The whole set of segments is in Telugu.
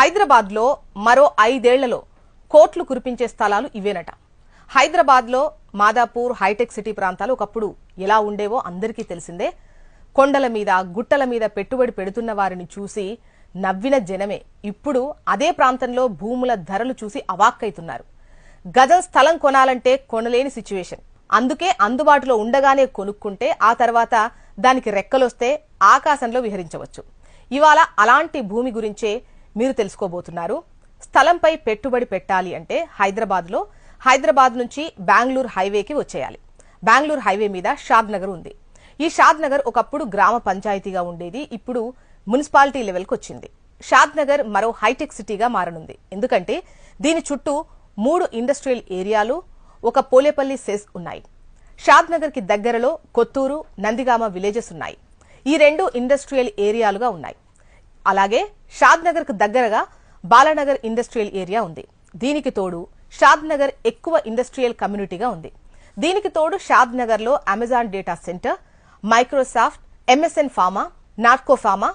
హైదరాబాద్ లో మరో 5 ఏళ్లలో కోట్లు కురిపించే స్థలాలు ఇవేనట. హైదరాబాద్ లో మాదాపూర్, హైటెక్ సిటీ ప్రాంతాలు ఒకప్పుడు ఎలా ఉండేవో అందరికీ తెలిసిందే. కొండల మీద, గుట్టల మీద పెట్టుబడి పెడుతున్న వారిని చూసి నవ్విన జనమే ఇప్పుడు అదే ప్రాంతంలో భూముల ధరలు చూసి అవాక్కైతున్నారు. గజం స్థలం కొనాలంటే కొనలేని సిచ్యువేషన్. అందుకే అందుబాటులో ఉండగానే కొనుక్కుంటే ఆ తర్వాత దానికి రెక్కలొస్తే ఆకాశంలో విహరించవచ్చు. ఇవాళ అలాంటి భూమి గురించే మీరు తెలుసుకోబోతున్నారు. స్థలంపై పెట్టుబడి పెట్టాలి అంటే హైదరాబాద్ నుంచి బెంగళూరు హైవేకి వచ్చేయాలి. బెంగళూరు హైవే మీద షాద్ నగర్ ఉంది. ఈ షాద్ నగర్ ఒకప్పుడు గ్రామ పంచాయతీగా ఉండేది. ఇప్పుడు మున్సిపాలిటీ లెవెల్కి వచ్చింది. షాద్ నగర్ మరో హైటెక్ సిటీగా మారనుంది. ఎందుకంటే దీని చుట్టూ 3 ఇండస్ట్రియల్ ఏరియాలు, ఒక పోలేపల్లి సెస్ ఉన్నాయి. షాద్ నగర్ కి దగ్గరలో కొత్తూరు, నందిగామ విలేజెస్ ఉన్నాయి. ఈ 2 ఇండస్ట్రియల్ ఏరియాలుగా ఉన్నాయి. అలాగే షాద్ నగర్ కు దగ్గరగా బాలానగర్ ఇండస్ట్రియల్ ఏరియా ఉంది. దీనికి తోడు షాద్ నగర్ ఎక్కువ ఇండస్ట్రియల్ కమ్యూనిటీగా ఉంది. దీనికి తోడు షాద్ నగర్ లో Amazon data center, Microsoft, MSN pharma, Natco pharma,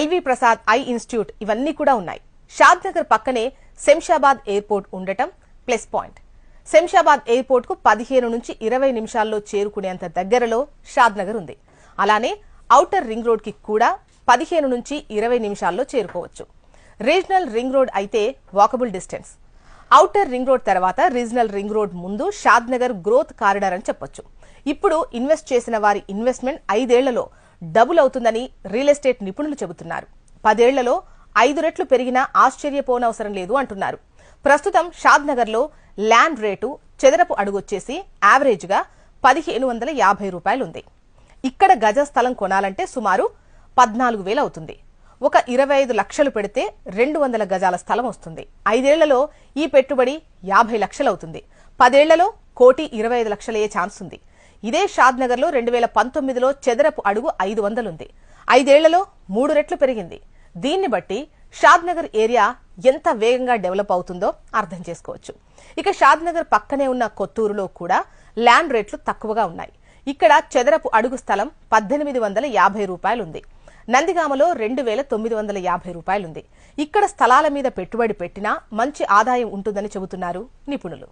LV Prasad eye institute ఇవన్నీ కూడా ఉన్నాయి. షాద్ నగర్ పక్కనే శంషాబాద్ ఎయిర్పోర్ట్ ఉండటం ప్లస్ పాయింట్. శంషాబాద్ ఎయిర్పోర్ట్ కు 15 నుంచి 20 నిమిషాల్లో చేరుకునేంత దగ్గరలో షాద్ నగర్ ఉంది. అలానే ఔటర్ రింగ్ రోడ్ కి కూడా 15 నుంచి 20 నిమిషాల్లో చేరుకోవచ్చు. రీజనల్ రింగ్ రోడ్ అయితే walkable distance. Outer ring road తర్వాత రీజనల్ రింగ్ రోడ్ ముందు షాద్ నగర్ గ్రోత్ కారిడార్ అని చెప్పొచ్చు. ఇప్పుడు ఇన్వెస్ట్ చేసిన వారి ఇన్వెస్ట్మెంట్ 5 ఏళ్లలో డబుల్ అవుతుందని రియల్ ఎస్టేట్ నిపుణులు చెబుతున్నారు. 10 ఏళ్లలో 5 రెట్లు పెరిగినా ఆశ్చర్యపోనవసరం లేదు అంటున్నారు. ప్రస్తుతం షాద్ నగర్ లో ల్యాండ్ రేటు చదరపు అడుగొచ్చేసి యావరేజ్ గా 1550 రూపాయలు ఉంది. ఇక్కడ గజ స్థలం కొనాలంటే సుమారు 14,000 అవుతుంది. ఒక 25 లక్షలు పెడితే 200 గజాల స్థలం వస్తుంది. 5 ఏళ్లలో ఈ పెట్టుబడి 50 లక్షలు అవుతుంది. 10 ఏళ్లలో 1,25,00,000 అయ్యే ఛాన్స్ ఉంది. ఇదే షాద్ నగర్ లో 2019లో చదరపు అడుగు 500 ఉంది. 5 ఏళ్లలో 3 రెట్లు పెరిగింది. దీన్ని బట్టి షాద్ నగర్ ఏరియా ఎంత వేగంగా డెవలప్ అవుతుందో అర్థం చేసుకోవచ్చు. ఇక షాద్ నగర్ పక్కనే ఉన్న కొత్తూరులో కూడా ల్యాండ్ రేట్లు తక్కువగా ఉన్నాయి. ఇక్కడ చదరపు అడుగు స్థలం 1,850 రూపాయలు ఉంది. నందిగామలో 2,950 రూపాయలుంది. ఇక్కడ స్థలాల మీద పెట్టుబడి పెట్టినా మంచి ఆదాయం ఉంటుందని చెబుతున్నారు నిపుణులు.